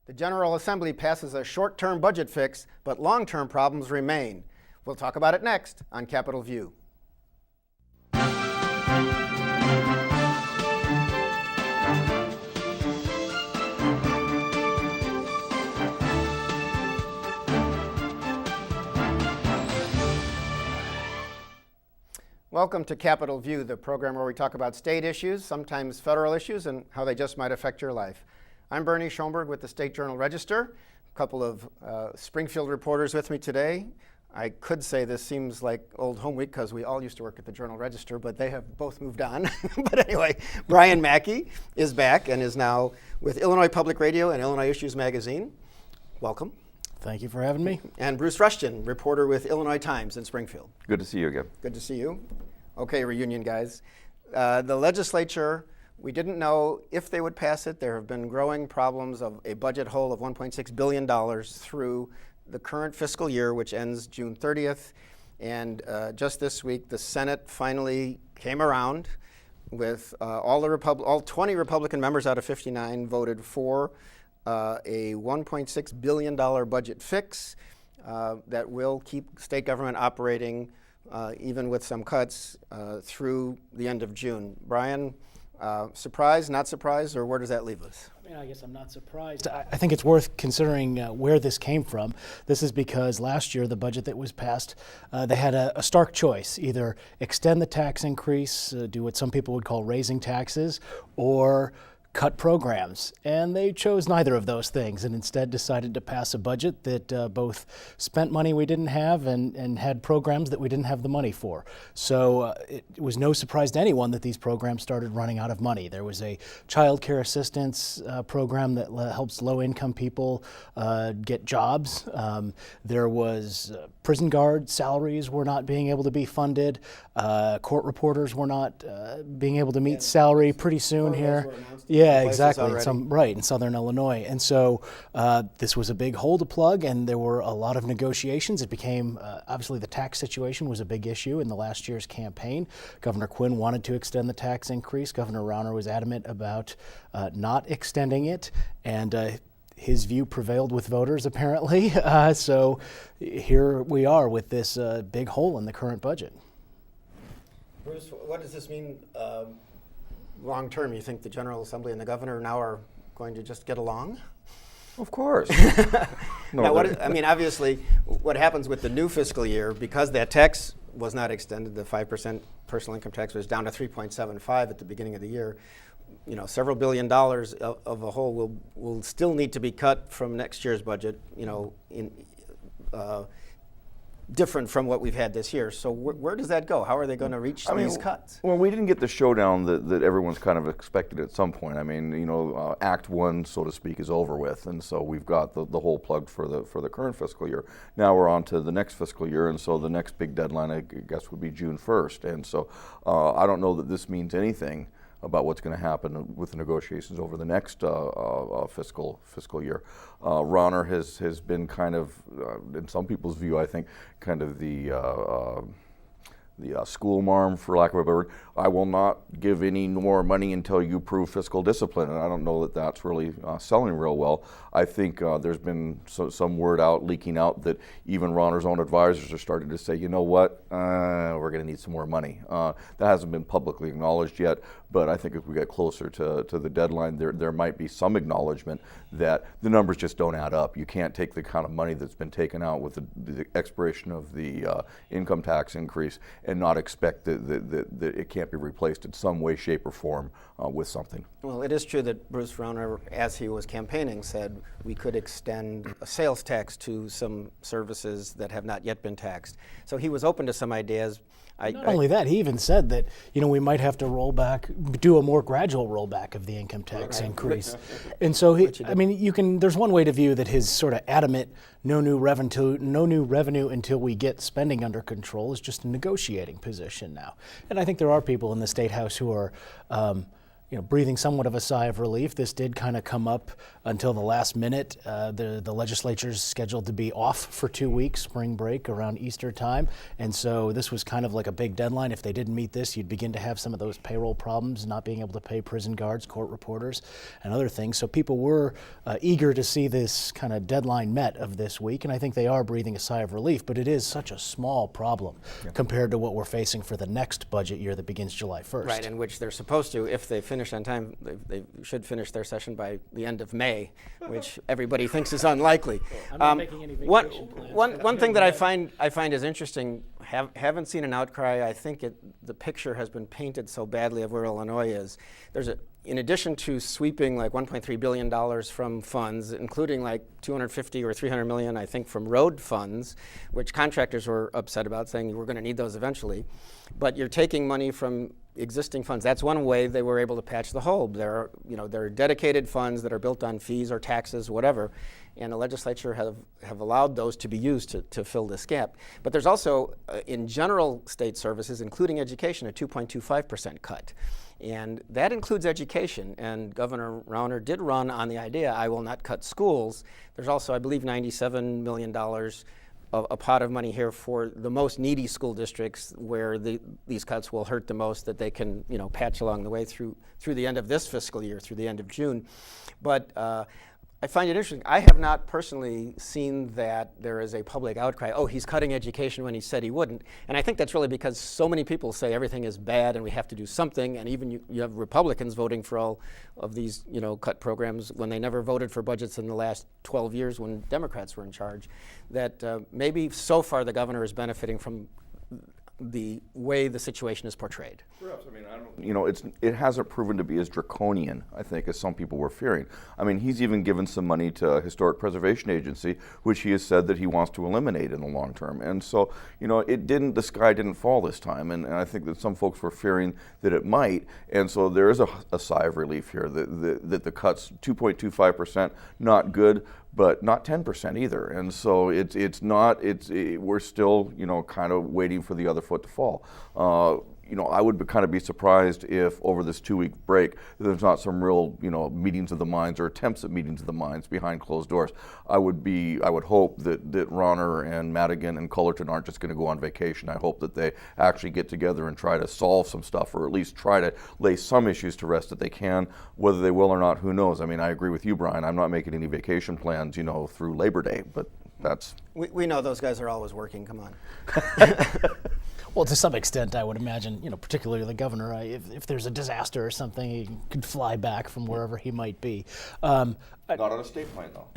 The General Assembly passes a short-term budget fix, but long-term problems remain. We'll talk about it next on Capitol View. Welcome to Capitol View, the program where we talk about state issues, sometimes federal issues, and how they just might affect your life. I'm Bernie Schoenburg with the State Journal-Register. A couple of Springfield reporters with me today. I could say this seems like old home week because we all used to work at the Journal-Register, but they have both moved on. But anyway, Brian Mackey is back and is now with Illinois Public Radio and Illinois Issues Magazine. Welcome. Thank you for having me. And Bruce Rushton, reporter with Illinois Times in Springfield. Good to see you again. Good to see you. Okay, reunion guys. The legislature, we didn't know if they would pass it. There have been growing problems of a budget hole of $1.6 billion through the current fiscal year, which ends June 30th. And just this week, the Senate finally came around with all 20 Republican members out of 59 voted for a $1.6 billion budget fix that will keep state government operating even with some cuts through the end of June. Brian, surprised, not surprised, or where does that leave us? I mean, I guess I'm not surprised. I think it's worth considering where this came from. This is because last year, the budget that was passed, they had a stark choice: either extend the tax increase, do what some people would call raising taxes, or cut programs. And they chose neither of those things and instead decided to pass a budget that both spent money we didn't have and had programs that we didn't have the money for. So it was no surprise to anyone that these programs started running out of money. There was a child care assistance program that helps low-income people get jobs. There was prison guard salaries were not being able to be funded. Court reporters were not being able to meet salary pretty soon here. Yeah, exactly. In Southern Illinois. And so this was a big hole to plug, and there were a lot of negotiations. It became, obviously the tax situation was a big issue in the last year's campaign. Governor Quinn wanted to extend the tax increase. Governor Rauner was adamant about not extending it, and his view prevailed with voters, apparently. So here we are with this big hole in the current budget. Bruce, what does this mean long term? You think the General Assembly and the governor now are going to just get along? Of course. Now, obviously, what happens with the new fiscal year, because that tax was not extended, the 5% personal income tax was down to 3.75 at the beginning of the year. You know, several $billion of a hole will still need to be cut from next year's budget. You know, different from what we've had this year. So where does that go? How are they going to reach these cuts? Well, we didn't get the showdown that everyone's kind of expected at some point. I mean, you know, Act 1, so to speak, is over with, and so we've got the hole plugged for the current fiscal year. Now we're on to the next fiscal year, and so the next big deadline, I guess, would be June 1st. And so I don't know that this means anything about what's going to happen with the negotiations over the next fiscal year. Rauner has been kind of, in some people's view, I think, kind of the school marm, for lack of a better word. I will not give any more money until you prove fiscal discipline, and I don't know that that's really selling real well. I think there's been some word leaking out that even Rauner's own advisors are starting to say, you know what, we're going to need some more money. That hasn't been publicly acknowledged yet, but I think as we get closer to the deadline, there might be some acknowledgement that the numbers just don't add up. You can't take the kind of money that's been taken out with the expiration of the income tax increase and not expect that it can't be replaced in some way, shape, or form with something. Well, it is true that Bruce Rauner, as he was campaigning, said we could extend a sales tax to some services that have not yet been taxed. So he was open to some ideas. Not only that, he even said that, you know, we might have to do a more gradual rollback of the income tax increase. And so, there's one way to view that his sort of adamant no new revenue until we get spending under control is just a negotiating position now. And I think there are people in the State House who are breathing somewhat of a sigh of relief. This did kind of come up until the last minute. The legislature's scheduled to be off for 2 weeks, spring break around Easter time, and so this was kind of like a big deadline. If they didn't meet this, you'd begin to have some of those payroll problems, not being able to pay prison guards, court reporters, and other things. So people were eager to see this kind of deadline met of this week, and I think they are breathing a sigh of relief, but it is such a small problem compared to what we're facing for the next budget year that begins July 1st. Right, in which they're supposed to, if they finish on time, they should finish their session by the end of May, which everybody thinks is unlikely. I'm not making any vacation plans. One thing that I find is interesting, haven't seen an outcry. I think the picture has been painted so badly of where Illinois is. In addition to sweeping like $1.3 billion from funds, including like 250 or 300 million, I think, from road funds, which contractors were upset about, saying we're going to need those eventually. But you're taking money from existing funds. That's one way they were able to patch the hole. There are dedicated funds that are built on fees or taxes, whatever, and the legislature have allowed those to be used to fill this gap. But there's also, in general state services, including education, a 2.25% cut. And that includes education, and Governor Rauner did run on the idea, I will not cut schools. There's also, I believe, $97 million of a pot of money here for the most needy school districts where these cuts will hurt the most, that they can patch along the way through the end of this fiscal year, through the end of June. But I find it interesting. I have not personally seen that there is a public outcry, oh, he's cutting education when he said he wouldn't. And I think that's really because so many people say everything is bad and we have to do something, and even you have Republicans voting for all of these cut programs when they never voted for budgets in the last 12 years when Democrats were in charge, that maybe so far the governor is benefiting from the way the situation is portrayed. Perhaps. I mean, it hasn't proven to be as draconian, I think, as some people were fearing. I mean, he's even given some money to a Historic Preservation Agency, which he has said that he wants to eliminate in the long term. And so, the sky didn't fall this time. And I think that some folks were fearing that it might. And so there is a sigh of relief here that the cuts, 2.25%, not good, but not 10% either. And so we're still, kind of waiting for the other foot to fall. I would kind of be surprised if over this 2-week break there's not some real, meetings of the minds or attempts at meetings of the minds behind closed doors. I would hope that Rauner and Madigan and Cullerton aren't just going to go on vacation. I hope that they actually get together and try to solve some stuff, or at least try to lay some issues to rest that they can. Whether they will or not, who knows? I mean, I agree with you, Brian. I'm not making any vacation plans, through Labor Day, but that's... We know those guys are always working, come on. Well, to some extent, I would imagine, particularly the governor, if there's a disaster or something, he could fly back from wherever he might be. Not on a state plane, though.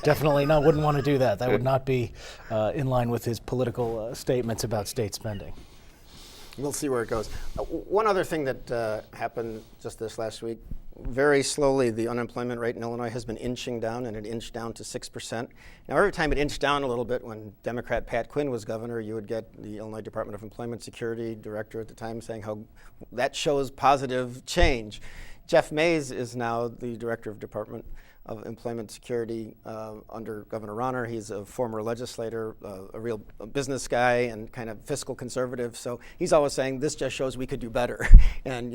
Definitely not. Wouldn't want to do that. That would not be in line with his political statements about state spending. We'll see where it goes. One other thing that happened just this last week, very slowly the unemployment rate in Illinois has been inching down, and it inched down to 6%. Now, every time it inched down a little bit, when Democrat Pat Quinn was governor, you would get the Illinois Department of Employment Security director at the time saying how that shows positive change. Jeff Mays is now the director of Department of Employment Security under Governor Rauner. He's a former legislator, a real business guy, and kind of fiscal conservative. So he's always saying this just shows we could do better. And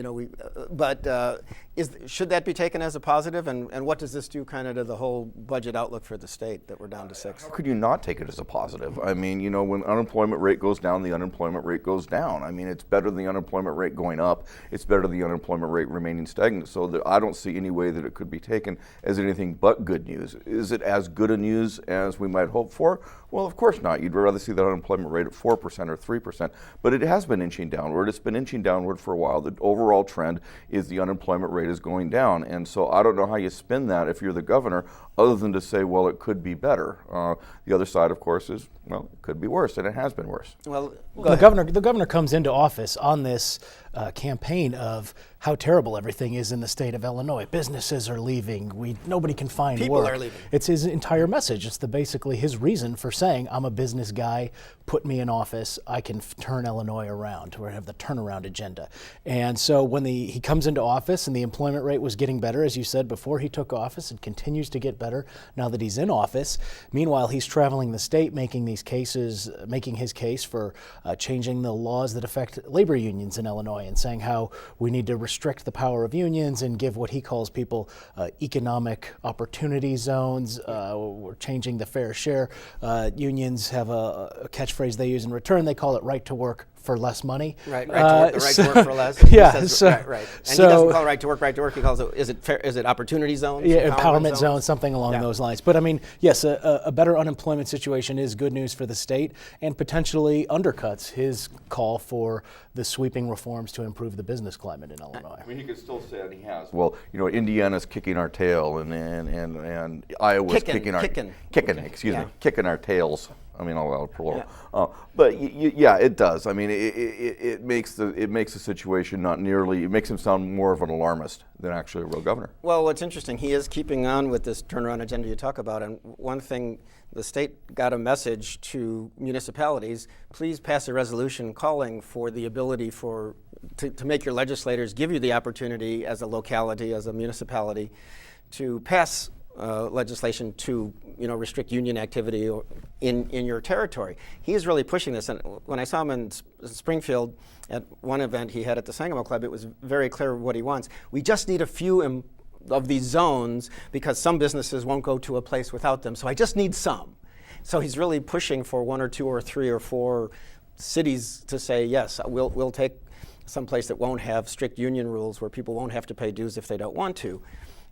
should that be taken as a positive? And what does this do kind of to the whole budget outlook for the state that we're down to 6? How could you not take it as a positive? I mean, when unemployment rate goes down, the unemployment rate goes down. I mean, it's better than the unemployment rate going up. It's better than the unemployment rate remaining stagnant. So I don't see any way that it could be taken as anything but good news. Is it as good a news as we might hope for? Well, of course not. You'd rather see that unemployment rate at 4% or 3%, but it has been inching downward. It's been inching downward for a while. The overall trend is the unemployment rate is going down, and so I don't know how you spin that if you're the governor, other than to say, well, it could be better. The other side, of course, is, well, it could be worse, and it has been worse. Well, the governor comes into office on this campaign of how terrible everything is in the state of Illinois. Businesses are leaving. Nobody can find work. People are leaving. It's his entire message. It's basically his reason for saying, I'm a business guy, put me in office, I can turn Illinois around, or have the turnaround agenda. And so when he comes into office and the employment rate was getting better, as you said, before he took office, it continues to get better now that he's in office. Meanwhile, he's traveling the state making his case for changing the laws that affect labor unions in Illinois and saying how we need to restrict the power of unions and give what he calls people economic opportunity zones. We're changing the fair share. Unions have a catchphrase they use in return. They call it right to work for less money. Right to work for less. Yeah. Says, so, right. And he doesn't call it right to work. He calls it, is it opportunity zones? Yeah, empowerment zones, something along those lines. But I mean, yes, a better unemployment situation is good news for the state and potentially undercuts his call for the sweeping reforms to improve the business climate in Illinois. I mean, he could still say, and he has. Well, Indiana's kicking our tail, and Iowa's kicking our tails. I mean, all out plural. Yeah. But it does. I mean, it makes the situation not nearly. It makes him sound more of an alarmist than actually a real governor. Well, what's interesting, he is keeping on with this turnaround agenda you talk about. And one thing, the state got a message to municipalities: please pass a resolution calling for the ability to make your legislators give you the opportunity as a locality, as a municipality, to pass legislation to restrict union activity in your territory. He is really pushing this, and when I saw him in Springfield at one event he had at the Sangamo Club, it was very clear what he wants. We just need a few of these zones because some businesses won't go to a place without them, so I just need some. So he's really pushing for 1 or 2 or 3 or 4 cities to say, yes, we'll take some place that won't have strict union rules where people won't have to pay dues if they don't want to.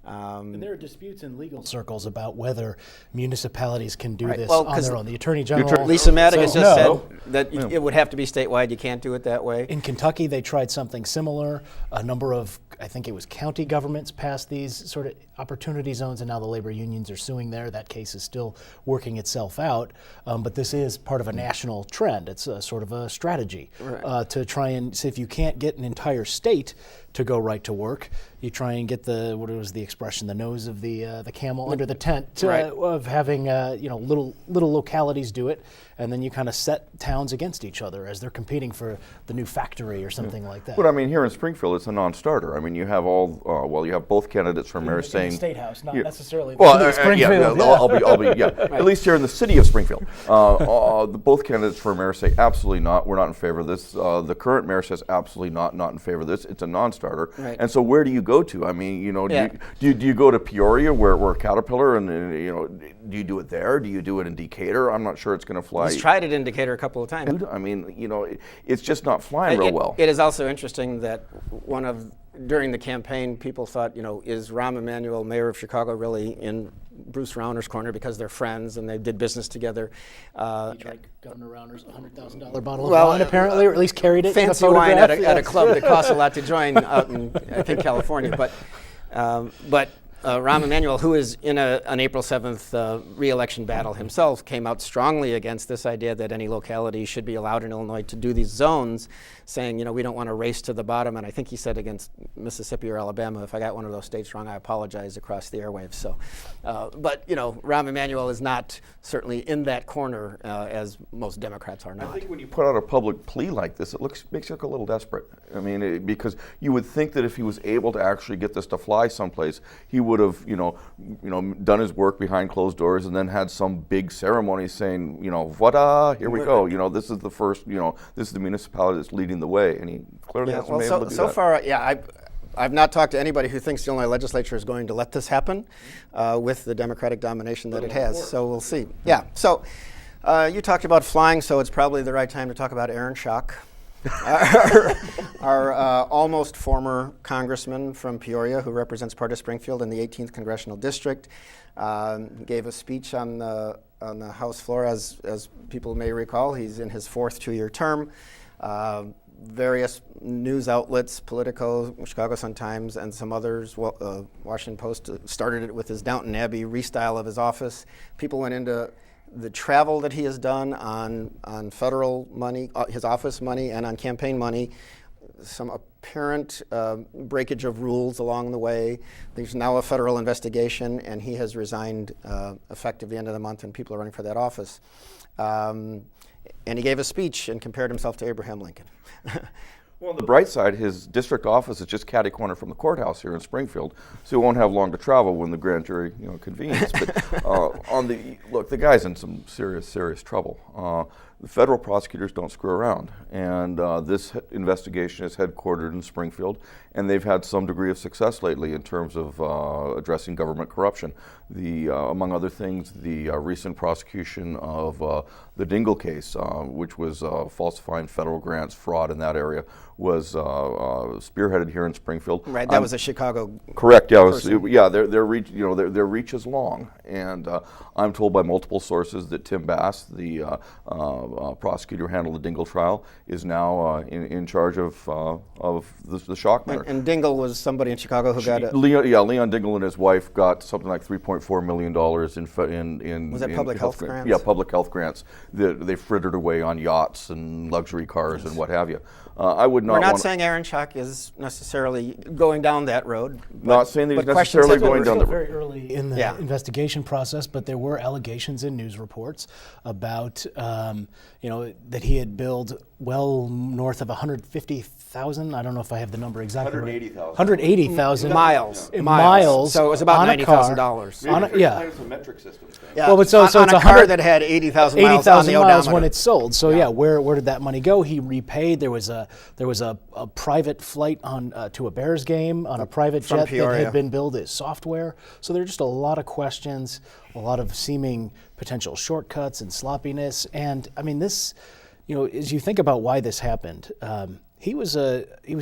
And there are disputes in legal circles about whether municipalities can do this on their own. The Attorney General, Lisa Madigan just said that it would have to be statewide. You can't do it that way. In Kentucky, they tried something similar. A number of, I think it was county governments, passed these sort of opportunity zones, and now the labor unions are suing there. That case is still working itself out. But this is part of a national trend. It's a sort of a strategy to try and see if you can't get an entire state to go right to work. You try and get the expression, the nose of the camel under the tent of having little localities do it, and then you kind of set towns against each other as they're competing for the new factory or something like that. But I mean, here in Springfield, it's a non-starter. I mean, you have you have both candidates for mayor saying the State House, not necessarily the city of Springfield. I'll be at least here in the city of Springfield. Both candidates for mayor say absolutely not. We're not in favor of this. The current mayor says absolutely not in favor of this. It's a non-starter. Right. And so where do you go to? I mean, do you go to Peoria where Caterpillar and do you do it there? Do you do it in Decatur? I'm not sure it's going to fly. He's tried it in Decatur a couple of times. I mean, it's just not flying real well. It is also interesting that during the campaign, people thought, is Rahm Emanuel, mayor of Chicago, really in Bruce Rauner's corner because they're friends and they did business together? He drank Governor Rauner's $100,000 bottle of wine, apparently, or at least carried it. Fancy wine at a club that costs a lot to join out in, I think, California. But Rahm Emanuel, who is in an April 7th re-election battle himself, came out strongly against this idea that any locality should be allowed in Illinois to do these zones, saying, we don't want to race to the bottom. And I think he said against Mississippi or Alabama, if I got one of those states wrong, I apologize across the airwaves. So, but Rahm Emanuel is not certainly in that corner as most Democrats are not. I think when you put out a public plea like this, it makes you look a little desperate. I mean, because you would think that if he was able to actually get this to fly someplace, he would have, done his work behind closed doors and then had some big ceremony saying, voila, here we go. This is the first, this is the municipality that's leading the way, and he clearly hasn't been able to do that. So far, I've not talked to anybody who thinks the Illinois legislature is going to let this happen with the Democratic domination that it has. So we'll see. Yeah. So you talked about flying, so it's probably the right time to talk about Aaron Schock. our almost former congressman from Peoria, who represents part of Springfield in the 18th Congressional District, gave a speech on the House floor. As people may recall, he's in his 4th 2-year term. Various news outlets, Politico, Chicago Sun-Times, and some others, Washington Post, started it with his Downton Abbey restyle of his office. People went into the travel that he has done on federal money, his office money, and on campaign money, some apparent breakage of rules along the way. There's now a federal investigation, and he has resigned effective the end of the month, and people are running for that office. And he gave a speech and compared himself to Abraham Lincoln. Well, on the bright side, his district office is just catty corner from the courthouse here in Springfield, so he won't have long to travel when the grand jury, convenes. But look, the guy's in some serious trouble. The federal prosecutors don't screw around, and this investigation is headquartered in Springfield, and they've had some degree of success lately in terms of addressing government corruption. Among other things, the recent prosecution of the Dingell case, which was falsifying federal grants, fraud in that area, was spearheaded here in Springfield. Right, that was a Chicago. Correct. Yeah, their reach is long, and I'm told by multiple sources that Tim Bass, the prosecutor who handled the Dingell trial, is now in charge of the Schock matter. And Dingell was somebody in Chicago who got it. Leon Dingell and his wife got something like $3.4 million in was that public health grants? Yeah, public health grants that they frittered away on yachts and luxury cars and what have you. I would not. We're not saying Aaron Schock is necessarily going down that road. Not saying that he's necessarily going down the road. Very early in the investigation process, but there were allegations in news reports about that he had billed well north of 150,000. I don't know if I have the number exactly. 180,000 miles. So it was about $90,000. Yeah. Some metric systems. Yeah. Well, but so it's a car that had 80,000 miles on the odometer when it sold. So where did that money go? He repaid. There was a private flight to a Bears game on a private jet that had been billed as software. So there are just a lot of questions, a lot of seeming potential shortcuts and sloppiness. And I mean, this, as you think about why this happened, he was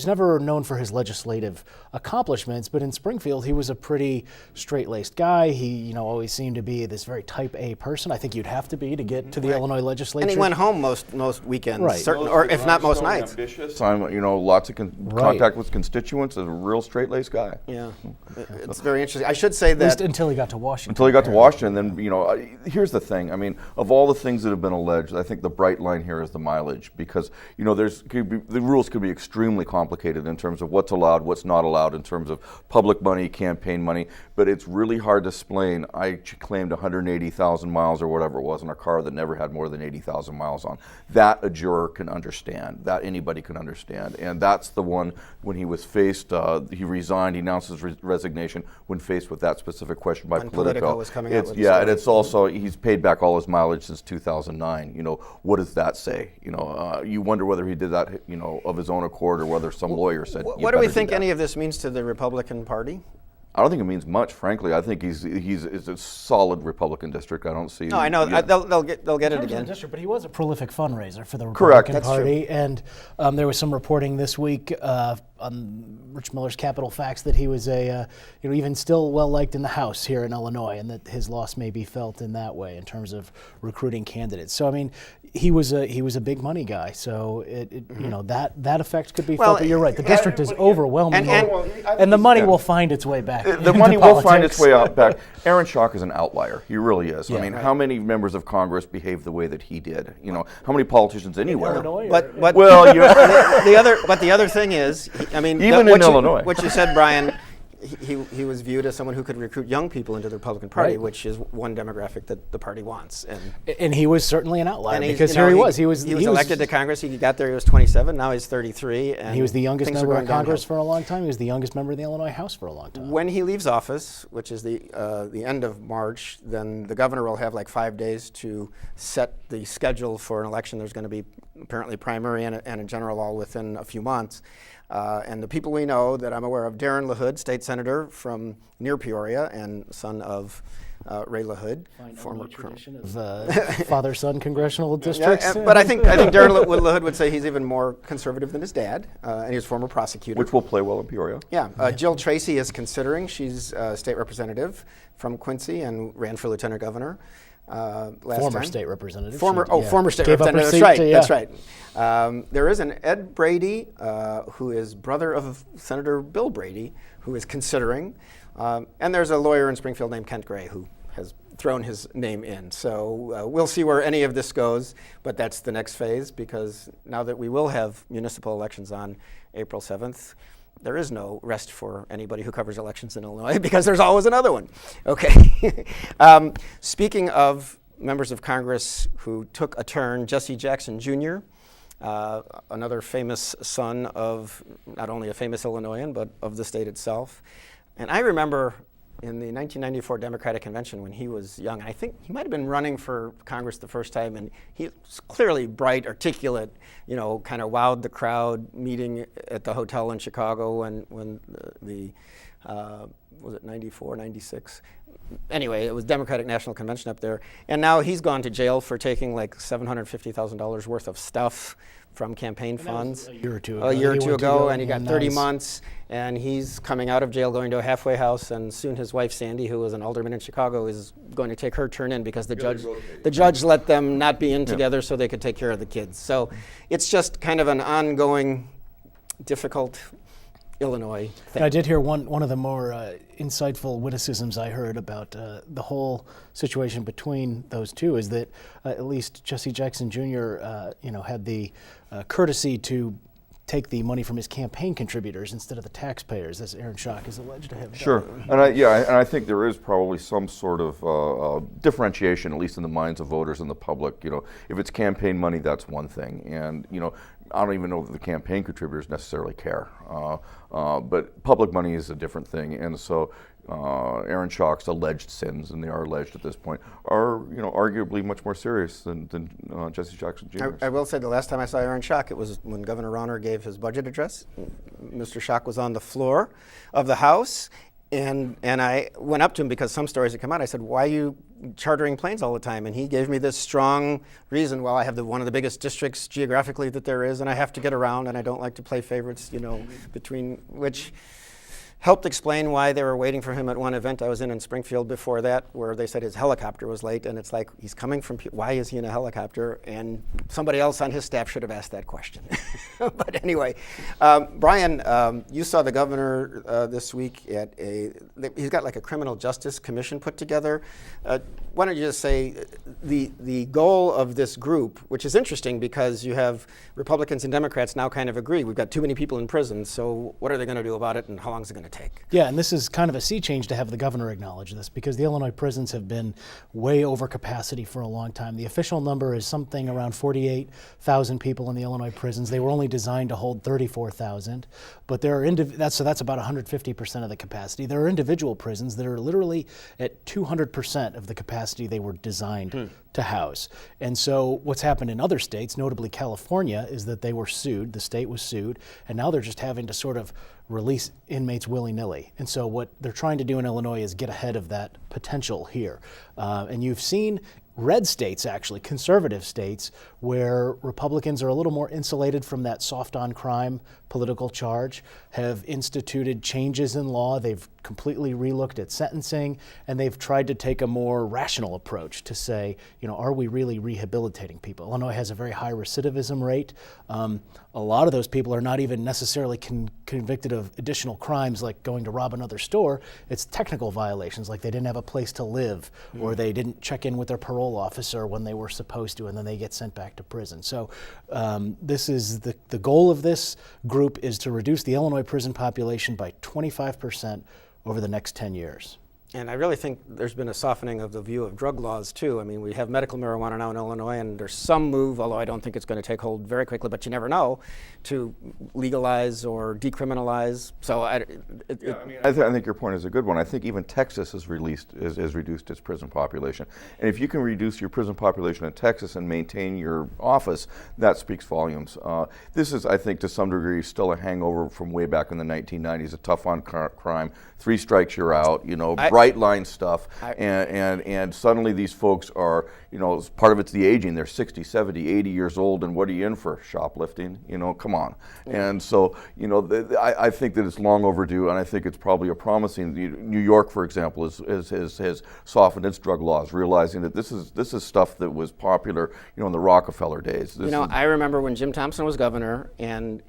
never known for his legislative accomplishments, but in Springfield he was a pretty straight-laced guy. He always seemed to be this very type A person. I think you'd have to be to get to the Illinois legislature. And he went home most weekends, or if not most nights. Ambitious. Lots of contact with constituents. A real straight-laced guy. Yeah, it's very interesting. I should say that at least until he got to Washington. Until he got to Washington, then here's the thing. I mean, of all the things that have been alleged, I think the bright line here is the mileage, because the rules could be extremely complicated in terms of what's allowed, what's not allowed in terms of public money, campaign money, but it's really hard to explain. I claimed 180,000 miles or whatever it was in a car that never had more than 80,000 miles on. That a juror can understand, that anybody can understand, and that's the one when he was faced, he resigned, he announced his resignation when faced with that specific question by Politico. Was coming out with and it's also, he's paid back all his mileage since 2009. What does that say? You wonder whether he did that, of his own accord, or whether some lawyer said. What do we think any of this means to the Republican Party? I don't think it means much, frankly. I think he's a solid Republican district. I don't see. No, I know they'll get it again. District, but he was a prolific fundraiser for the Republican Party, true. And there was some reporting this week on Rich Miller's Capitol Facts that he was even still well liked in the House here in Illinois, and that his loss may be felt in that way in terms of recruiting candidates. So I mean, he was a big money guy. So that effect could be felt. But you're right. The district is overwhelming, and the money will find its way back. The money will find its way out back. Aaron Schock is an outlier. He really is. Yeah, I mean, how many members of Congress behave the way that he did? How many politicians anywhere? The other thing is, I mean, even in Illinois, what you said, Brian. He was viewed as someone who could recruit young people into the Republican Party, which is one demographic that the party wants. And he was certainly an outlier, because he was elected to Congress. He got there. He was 27. Now he's 33. And he was the youngest member of Congress for a long time. He was the youngest member of the Illinois House for a long time. When he leaves office, which is the end of March, then the governor will have like 5 days to set the schedule for an election. There's going to be apparently primary and a general all within a few months. And the people we know that I'm aware of, Darren LaHood, state senator from near Peoria and son of Ray LaHood, former tradition of father-son congressional districts. Yeah, but I think Darren LaHood would say he's even more conservative than his dad, and he was former prosecutor. Which will play well in Peoria. Yeah, Jill Tracy is considering. She's a state representative from Quincy and ran for lieutenant governor. Former state representative. Former state representative. That's right. There is an Ed Brady, who is brother of Senator Bill Brady, who is considering, and there's a lawyer in Springfield named Kent Gray who has thrown his name in. So we'll see where any of this goes, but that's the next phase, because now that we will have municipal elections on April 7th, there is no rest for anybody who covers elections in Illinois, because there's always another one. Okay. Speaking of members of Congress who took a turn, Jesse Jackson Jr. another famous son of not only a famous Illinoisan, but of the state itself. And I remember in the 1994 Democratic Convention when he was young, I think he might have been running for Congress the first time, and he was clearly bright, articulate, kind of wowed the crowd meeting at the hotel in Chicago when was it 94, 96? Anyway, it was Democratic National Convention up there. And now he's gone to jail for taking like $750,000 worth of stuff from campaign funds. A year or two ago. A year or two ago, and he got 30 months, and he's coming out of jail, going to a halfway house, and soon his wife Sandy, who was an alderman in Chicago, is going to take her turn in because the judge let them not be in together so they could take care of the kids. So it's just kind of an ongoing, difficult Illinois thing. I did hear one of the more insightful witticisms I heard about the whole situation between those two is that at least Jesse Jackson Jr. Had the courtesy to take the money from his campaign contributors instead of the taxpayers, as Aaron Schock is alleged to have done. Sure, and I think there is probably some sort of differentiation, at least in the minds of voters and the public. If it's campaign money, that's one thing, and I don't even know that the campaign contributors necessarily care. But public money is a different thing, and so Aaron Schock's alleged sins, and they are alleged at this point, are arguably much more serious than Jesse Jackson Jr.'s. I will say the last time I saw Aaron Schock, it was when Governor Rauner gave his budget address. Mr. Schock was on the floor of the House, and I went up to him because some stories had come out. I said, "Why are you chartering planes all the time?" And he gave me this strong reason. Well, I have one of the biggest districts geographically that there is, and I have to get around, and I don't like to play favorites, between which helped explain why they were waiting for him at one event I was in Springfield before that, where they said his helicopter was late, and it's like, he's coming from, why is he in a helicopter? And somebody else on his staff should have asked that question. But anyway, Brian, you saw the governor this week he's got like a criminal justice commission put together. Why don't you just say the goal of this group, which is interesting because you have Republicans and Democrats now kind of agree, we've got too many people in prison, so what are they going to do about it, and how long is it going to take? Yeah, and this is kind of a sea change to have the governor acknowledge this, because the Illinois prisons have been way over capacity for a long time. The official number is something around 48,000 people in the Illinois prisons. They were only designed to hold 34,000, but there are that's about 150% of the capacity. There are individual prisons that are literally at 200% of the capacity they were designed to house. And so what's happened in other states, notably California, is that they were sued, the state was sued, and now they're just having to sort of release inmates willy-nilly. And so what they're trying to do in Illinois is get ahead of that potential here. And you've seen red states, actually, conservative states, where Republicans are a little more insulated from that soft-on-crime political charge, have instituted changes in law. They've completely relooked at sentencing, and they've tried to take a more rational approach to say, are we really rehabilitating people? Illinois has a very high recidivism rate. A lot of those people are not even necessarily convicted of additional crimes like going to rob another store. It's technical violations, like they didn't have a place to live, or they didn't check in with their parole officer when they were supposed to, and then they get sent back to prison. So this is the goal of this group is to reduce the Illinois prison population by 25% over the next 10 years. And I really think there's been a softening of the view of drug laws, too. I mean, we have medical marijuana now in Illinois, and there's some move, although I don't think it's going to take hold very quickly, but you never know, to legalize or decriminalize. So I think your point is a good one. I think even Texas has reduced its prison population. And if you can reduce your prison population in Texas and maintain your office, that speaks volumes. This is, I think, to some degree, still a hangover from way back in the 1990s, a tough on crime, 3 strikes, you're out, bright line stuff, and suddenly these folks are, part of it's the aging. They're 60, 70, 80 years old, and what are you in for? Shoplifting? Come on. And so, I think that it's long overdue, and I think it's probably a promising. New York, for example, has softened its drug laws, realizing that this is stuff that was popular, in the Rockefeller days. I remember when Jim Thompson was governor, and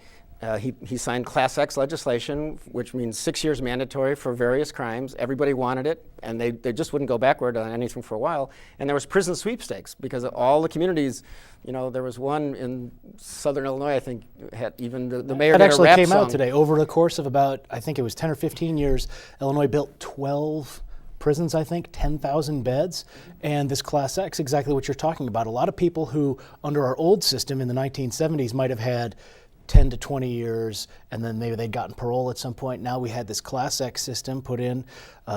he signed Class X legislation, which means 6 years mandatory for various crimes. Everybody wanted it, and they just wouldn't go backward on anything for a while. And there was prison sweepstakes because all the communities, there was one in southern Illinois, I think, had even the mayor did a rap song. That actually came out today. Over the course of about, I think it was 10 or 15 years, Illinois built 12 prisons, I think, 10,000 beds. And this Class X, exactly what you're talking about. A lot of people who, under our old system in the 1970s, might have had 10 to 20 years, and then maybe they'd gotten parole at some point. Now we had this Class X system put in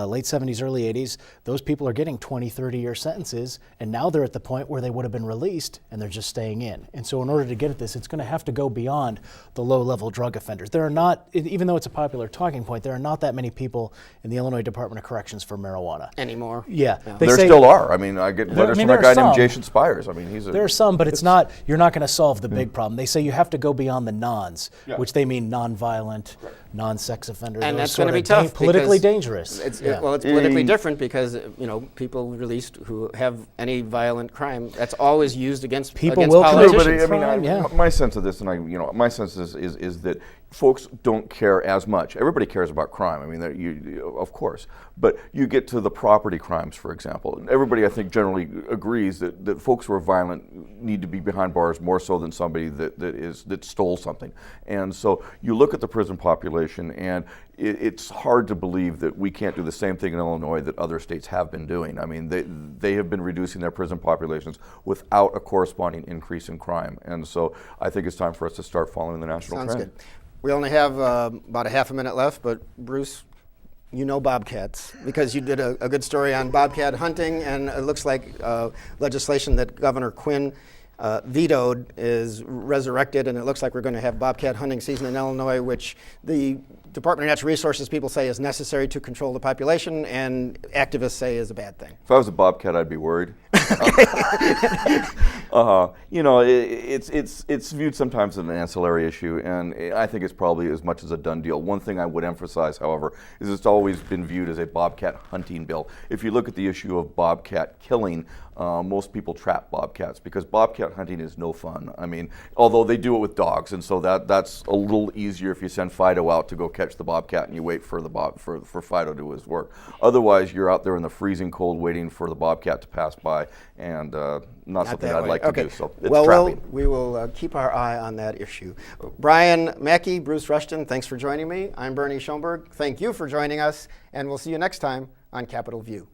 late 70s, early 80s. Those people are getting 20, 30-year sentences, and now they're at the point where they would have been released, and they're just staying in. And so in order to get at this, it's going to have to go beyond the low-level drug offenders. There are not, even though it's a popular talking point, there are not that many people in the Illinois Department of Corrections for marijuana. Anymore? Yeah. No. There still are. I mean, I get letters from a guy named Jason Spires. I mean, there are some, but it's not, you're not going to solve the big problem. They say you have to go beyond the nons, which they mean non-violent, non-sex offenders. And that's going to be tough. Politically dangerous. Well, it's politically different because, you know, people released who have any violent crime, that's always used against people against will politicians. But I mean, my sense of this, and my sense is that folks don't care as much. Everybody cares about crime. I mean, of course, but you get to the property crimes, for example. And everybody, I think, generally agrees that folks who are violent need to be behind bars more so than somebody that stole something. And so you look at the prison population, and it's hard to believe that we can't do the same thing in Illinois that other states have been doing. I mean, they have been reducing their prison populations without a corresponding increase in crime. And so I think it's time for us to start following the national trend. Sounds good. We only have about a half a minute left, but Bruce, you know bobcats because you did a good story on bobcat hunting, and it looks like legislation that Governor Quinn vetoed is resurrected, and it looks like we're going to have bobcat hunting season in Illinois, which the Department of Natural Resources people say is necessary to control the population, and activists say is a bad thing. If I was a bobcat, I'd be worried. You know, it's viewed sometimes as an ancillary issue, and I think it's probably as much as a done deal. One thing I would emphasize, however, is it's always been viewed as a bobcat hunting bill. If you look at the issue of bobcat killing, most people trap bobcats because bobcat hunting is no fun. I mean, although they do it with dogs, and so that's a little easier if you send Fido out to go catch the bobcat and you wait for for Fido to do his work. Otherwise, you're out there in the freezing cold waiting for the bobcat to pass by, and not something I'd like to do. So it's trapping. We will keep our eye on that issue. Brian Mackey, Bruce Rushton, thanks for joining me. I'm Bernie Schoenburg. Thank you for joining us, and we'll see you next time on Capitol View.